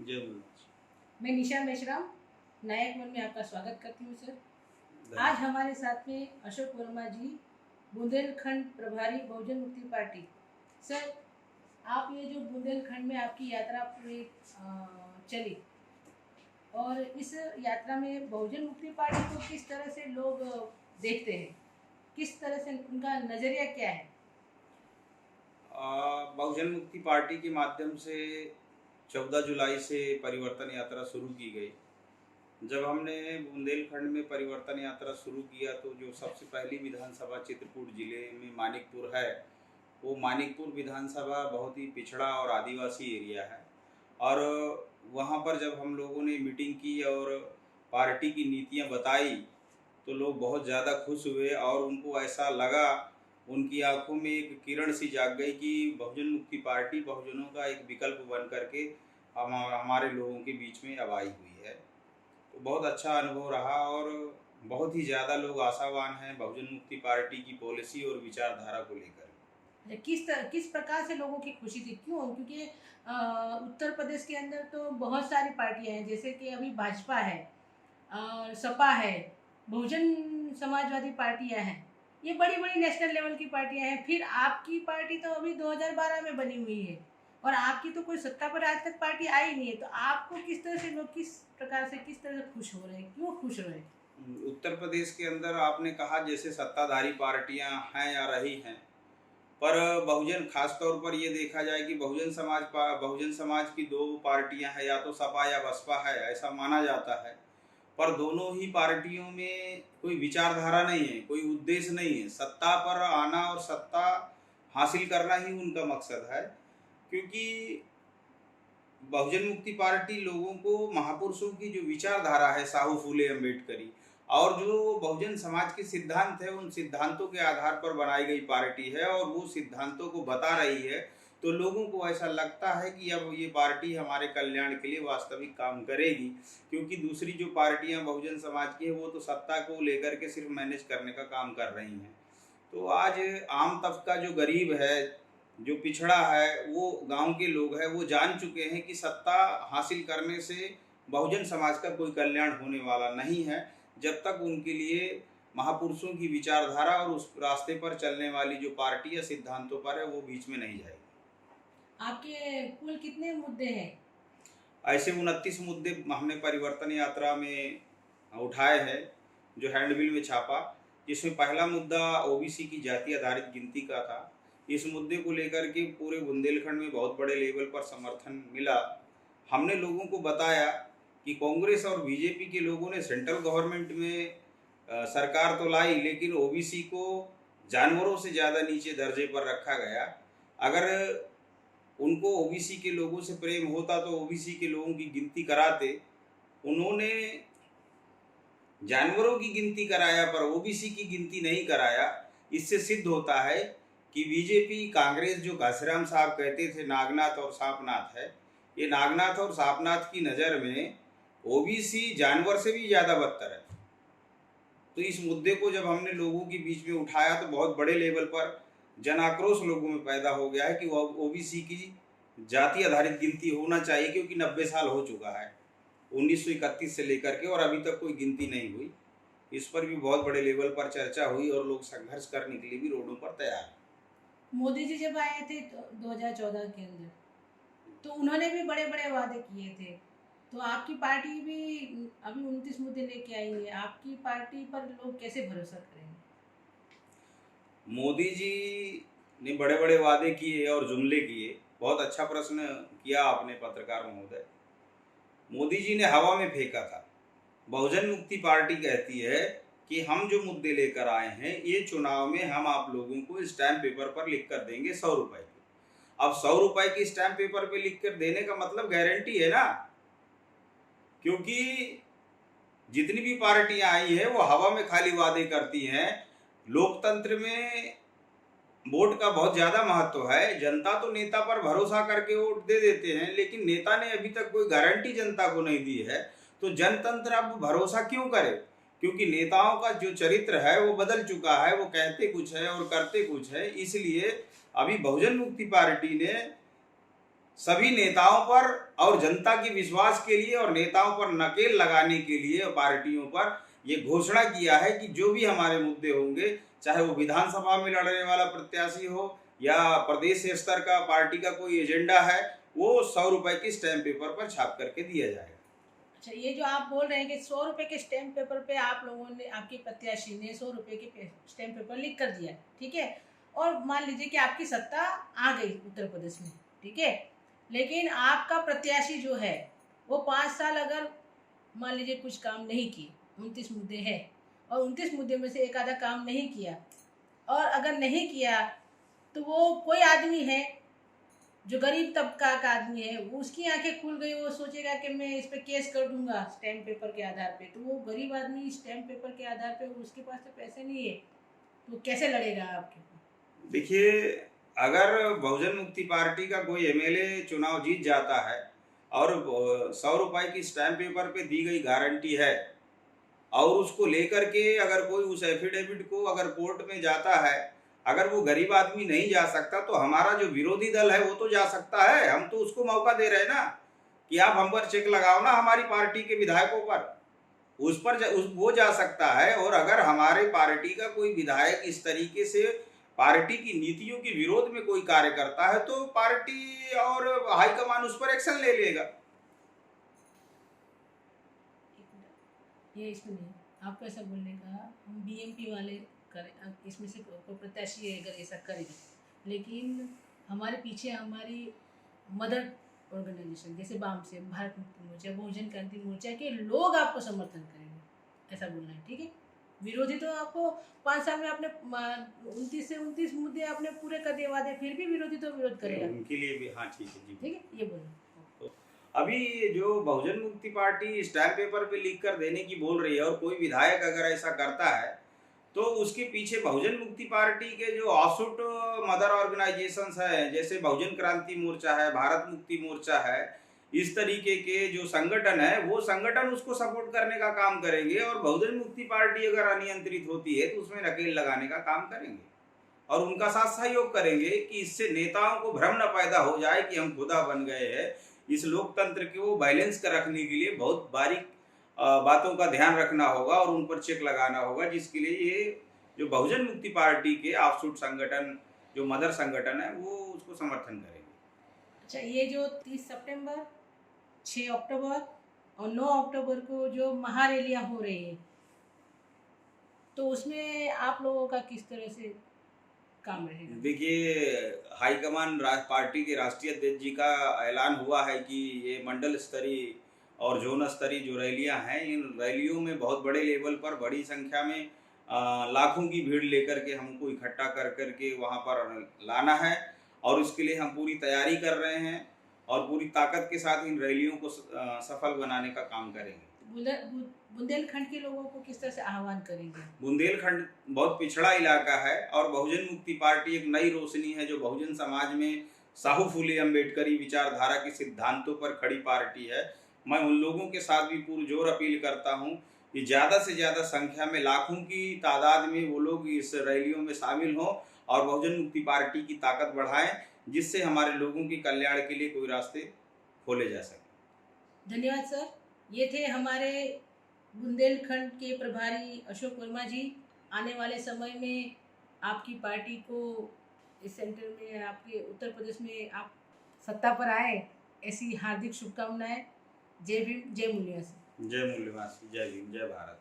जय गुरु। मैं निशा मेश्राम नायक मन में आपका स्वागत करती हूँ सर। आज हमारे साथ में अशोक वर्मा जी, बुंदेलखंड प्रभारी बहुजन मुक्ति पार्टी। सर, आप ये जो बुंदेलखंड में आपकी यात्रा पूरी चली और इस यात्रा में बहुजन मुक्ति पार्टी को किस तरह से लोग देखते हैं, किस तरह से उनका नज़रिया क्या है? बहुजन मुक्ति पार्टी के माध्यम से 14 जुलाई से परिवर्तन यात्रा शुरू की गई। जब हमने बुंदेलखंड में परिवर्तन यात्रा शुरू किया तो जो सबसे पहली विधानसभा चित्रकूट जिले में मानिकपुर है, वो मानिकपुर विधानसभा बहुत ही पिछड़ा और आदिवासी एरिया है। और वहाँ पर जब हम लोगों ने मीटिंग की और पार्टी की नीतियाँ बताई तो लोग बहुत ज़्यादा खुश हुए और उनको ऐसा लगा, उनकी आंखों में एक किरण सी जाग गई कि बहुजन मुक्ति पार्टी बहुजनों का एक विकल्प बन करके हमारे लोगों के बीच में अब आई हुई है। तो बहुत अच्छा अनुभव रहा और बहुत ही ज़्यादा लोग आशावान हैं बहुजन मुक्ति पार्टी की पॉलिसी और विचारधारा को लेकर। किस प्रकार से लोगों की खुशी थी? क्यों? क्योंकि उत्तर प्रदेश के अंदर तो बहुत सारी पार्टियां हैं, जैसे कि अभी भाजपा है, सपा है, बहुजन समाजवादी पार्टियां हैं, ये बड़ी बड़ी नेशनल लेवल की पार्टियां हैं। फिर आपकी पार्टी तो अभी 2012 में बनी हुई है और आपकी तो कोई सत्ता पर आज तक पार्टी आई नहीं है। तो आपको किस तरह से लोग किस तरह से खुश हो रहे हैं, क्यों खुश हो रहे हैं? उत्तर प्रदेश के अंदर आपने कहा जैसे सत्ताधारी पार्टियां हैं या रही हैं, पर बहुजन खास तौर पर ये देखा जाए कि बहुजन समाज की दो पार्टियां हैं, या तो सपा या बसपा है, ऐसा माना जाता है। पर दोनों ही पार्टियों में कोई विचारधारा नहीं है, कोई उद्देश्य नहीं है। सत्ता पर आना और सत्ता हासिल करना ही उनका मकसद है। क्योंकि बहुजन मुक्ति पार्टी लोगों को महापुरुषों की जो विचारधारा है, साहू फूले अम्बेडकरी, और जो बहुजन समाज के सिद्धांत है, उन सिद्धांतों के आधार पर बनाई गई पार्टी है और वो सिद्धांतों को बता रही है। तो लोगों को ऐसा लगता है कि अब ये पार्टी हमारे कल्याण के लिए वास्तविक काम करेगी। क्योंकि दूसरी जो पार्टियां बहुजन समाज की है वो तो सत्ता को लेकर के सिर्फ मैनेज करने का काम कर रही हैं। तो आज आम तबका जो गरीब है, जो पिछड़ा है, वो गांव के लोग हैं, वो जान चुके हैं कि सत्ता हासिल करने से बहुजन समाज का कोई कल्याण होने वाला नहीं है, जब तक उनके लिए महापुरुषों की विचारधारा और उस रास्ते पर चलने वाली जो पार्टी या सिद्धांतों पर है वो बीच में नहीं जाएगी। आपके कुल कितने मुद्दे हैं? ऐसे 29 मुद्दे हमने परिवर्तन यात्रा में उठाए हैं, जो हैंडबिल में छापा। जिसमें पहला मुद्दा ओबीसी की जाति आधारित गिनती का था। इस मुद्दे को लेकर के पूरे बुंदेलखंड में बहुत बड़े लेवल पर समर्थन मिला। हमने लोगों को बताया कि कांग्रेस और बीजेपी के लोगों ने सेंट्रल गवर्नमेंट में सरकार तो लाई, लेकिन ओबीसी को जानवरों से ज़्यादा नीचे दर्जे पर रखा गया। अगर उनको ओबीसी के लोगों से प्रेम होता तो ओबीसी के लोगों की गिनती कराते। उन्होंने जानवरों की गिनती कराया पर ओबीसी की गिनती नहीं कराया। इससे सिद्ध होता है कि बीजेपी कांग्रेस, जो घासीराम साहब कहते थे नागनाथ और सांपनाथ है, ये नागनाथ और सांपनाथ की नज़र में ओबीसी जानवर से भी ज़्यादा बदतर है। तो इस मुद्दे को जब हमने लोगों के बीच में उठाया तो बहुत बड़े लेवल पर जन आक्रोश लोगों में पैदा हो गया है कि ओबीसी की जाति आधारित गिनती होना चाहिए, क्योंकि 90 साल हो चुका है 1931 से लेकर के, और अभी तक कोई गिनती नहीं हुई। इस पर भी बहुत बड़े लेवल पर चर्चा हुई और लोग संघर्ष करने के लिए भी रोडों पर तैयार हैं। मोदी जी जब आए थे 2014 के अंदर, तो उन्होंने भी बड़े बड़े वादे किए थे। तो आपकी पार्टी भी अभी 29 मुद्दे लेके आई है, आपकी पार्टी पर लोग कैसे भरोसा करेंगे? मोदी जी ने बड़े बड़े वादे किए और जुमले किए। बहुत अच्छा प्रश्न किया आपने पत्रकार महोदय। मोदी जी ने हवा में फेंका था। बहुजन मुक्ति पार्टी कहती है कि हम जो मुद्दे लेकर आए हैं, ये चुनाव में हम आप लोगों को स्टैम्प पेपर पर लिख कर देंगे 100 रुपए की। अब 100 रुपए की स्टैम्प पेपर पे लिख कर देने का मतलब गारंटी है ना, क्योंकि जितनी भी पार्टियां आई है वो हवा में खाली वादे करती हैं। लोकतंत्र में वोट का बहुत ज्यादा महत्व है। जनता तो नेता पर भरोसा करके वोट दे देते हैं, लेकिन नेता ने अभी तक कोई गारंटी जनता को नहीं दी है। तो जनतंत्र अब भरोसा क्यों करे? क्योंकि नेताओं का जो चरित्र है वो बदल चुका है, वो कहते कुछ है और करते कुछ है। इसलिए अभी बहुजन मुक्ति पार्टी ने सभी नेताओं पर और जनता की विश्वास के लिए और नेताओं पर नकेल लगाने के लिए पार्टियों पर ये घोषणा किया है कि जो भी हमारे मुद्दे होंगे, चाहे वो विधानसभा में लड़ने वाला प्रत्याशी हो या प्रदेश स्तर का पार्टी का कोई एजेंडा है, वो 100 रुपए की स्टैम्प पेपर पर छाप करके दिया जाएगा। अच्छा, ये जो आप बोल रहे हैं कि 100 रुपए के स्टैम्प पेपर पे आप लोगों ने, आपके प्रत्याशी ने 100 रुपए के स्टैम्प पेपर लिख कर दिया, ठीक है, और मान लीजिए कि आपकी सत्ता आ गई उत्तर प्रदेश में, ठीक है, लेकिन आपका प्रत्याशी जो है वो 5 साल अगर मान लीजिए कुछ काम नहीं किए, 29 मुद्दे हैं और 29 मुद्दे में से एक आधा काम नहीं किया, और अगर नहीं किया तो वो कोई आदमी है जो गरीब तबका का आदमी है, वो उसकी आंखें खुल गई, वो सोचेगा कि मैं इस पे केस कर दूंगा स्टैम्प पेपर के आधार पे, तो वो गरीब आदमी स्टैम्प पेपर के आधार पे, उसके पास तो पैसे नहीं है, तो कैसे लड़ेगा आपके? देखिए, अगर बहुजन मुक्ति पार्टी का कोई एमएलए चुनाव जीत जाता है और 100 रुपए की स्टैम्प पेपर पे दी गई गारंटी है और उसको लेकर के अगर कोई उस एफिडेविट को अगर कोर्ट में जाता है, अगर वो गरीब आदमी नहीं जा सकता तो हमारा जो विरोधी दल है वो तो जा सकता है। हम तो उसको मौका दे रहे हैं ना कि आप हम पर चेक लगाओ ना, हमारी पार्टी के विधायकों पर, उस पर वो जा सकता है। और अगर हमारे पार्टी का कोई विधायक इस तरीके से पार्टी की नीतियों के विरोध में कोई कार्य करता है तो पार्टी और हाईकमान उस पर एक्शन ले लेगा। ये इसमें नहीं, आपको ऐसा बोलने का, हम बीएमपी वाले करें, इसमें से कोई प्रत्याशी है अगर ऐसा करेगी, लेकिन हमारे पीछे हमारी मदर ऑर्गेनाइजेशन जैसे बाम से भारत मुक्ति मोर्चा, बहुजन क्रांति मोर्चा के लोग आपको समर्थन करेंगे, ऐसा बोलना है, ठीक है। विरोधी तो आपको 5 साल में आपने 29 से 29 मुद्दे आपने पूरे कर दिए वादे, फिर भी विरोधी तो विरोध करेगा, उनके लिए भी हाँ ठीक है जी, ठीक है, ये बोलो। तो अभी जो बहुजन मुक्ति पार्टी स्टैम्प पेपर पे लिख कर देने की बोल रही है और कोई विधायक अगर ऐसा करता है तो उसके पीछे बहुजन मुक्ति पार्टी के जो ऑफशूट मदर ऑर्गेनाइजेशंस है, जैसे बहुजन क्रांति मोर्चा है, भारत मुक्ति मोर्चा है, इस तरीके के जो संगठन है वो संगठन उसको सपोर्ट करने का काम करेंगे और बहुजन मुक्ति पार्टी अगर अनियंत्रित होती है तो उसमें नकेल लगाने का काम करेंगे और उनका साथ सहयोग करेंगे कि इससे नेताओं को भ्रम न पैदा हो जाए कि हम खुदा बन गए हैं। इस लोकतंत्र को बैलेंस कर रखने के लिए बहुत बारीक बातों का ध्यान रखना होगा और उन पर चेक लगाना होगा, जिसके लिए ये जो बहुजन मुक्ति पार्टी के ऑफशूट संगठन जो मदर संगठन है वो उसको समर्थन करेंगे। अच्छा, ये जो 30 सितंबर, 6 अक्टूबर और 9 अक्टूबर को जो महारैलियां हो रही है, तो उसमें आप लोगों का किस तरह से काम रहेगा? देखिए, हाईकमान पार्टी के राष्ट्रीय अध्यक्ष जी का ऐलान हुआ है कि ये मंडल स्तरीय और जोन स्तरीय जो रैलियां हैं, इन रैलियों में बहुत बड़े लेवल पर बड़ी संख्या में लाखों की भीड़ लेकर के हमको इकट्ठा कर करके वहां पर लाना है और इसके लिए हम पूरी तैयारी कर रहे हैं और पूरी ताकत के साथ इन रैलियों को सफल बनाने का काम करेंगे। बुंदेलखंड के लोगों को किस तरह से आह्वान करेंगे? बुंदेलखंड बहुत पिछड़ा इलाका है और बहुजन मुक्ति पार्टी एक नई रोशनी है जो बहुजन समाज में साहू फूले अम्बेडकरी विचारधारा के सिद्धांतों पर खड़ी पार्टी है। मैं उन लोगों के साथ भी पुरजोर अपील करता हूं कि ज़्यादा से ज़्यादा संख्या में, लाखों की तादाद में वो लोग इस रैलियों में शामिल हों और बहुजन मुक्ति पार्टी की ताकत बढ़ाएं, जिससे हमारे लोगों के कल्याण के लिए कोई रास्ते खोले जा सके। धन्यवाद सर। ये थे हमारे बुंदेलखंड के प्रभारी अशोक वर्मा जी। आने वाले समय में आपकी पार्टी को इस सेंटर में, आपके उत्तर प्रदेश में आप सत्ता पर आए, ऐसी हार्दिक शुभकामनाएं। जय भीम, जय मूल्यवासी। जय मूल्यवासी, जय भीम, जय भारत।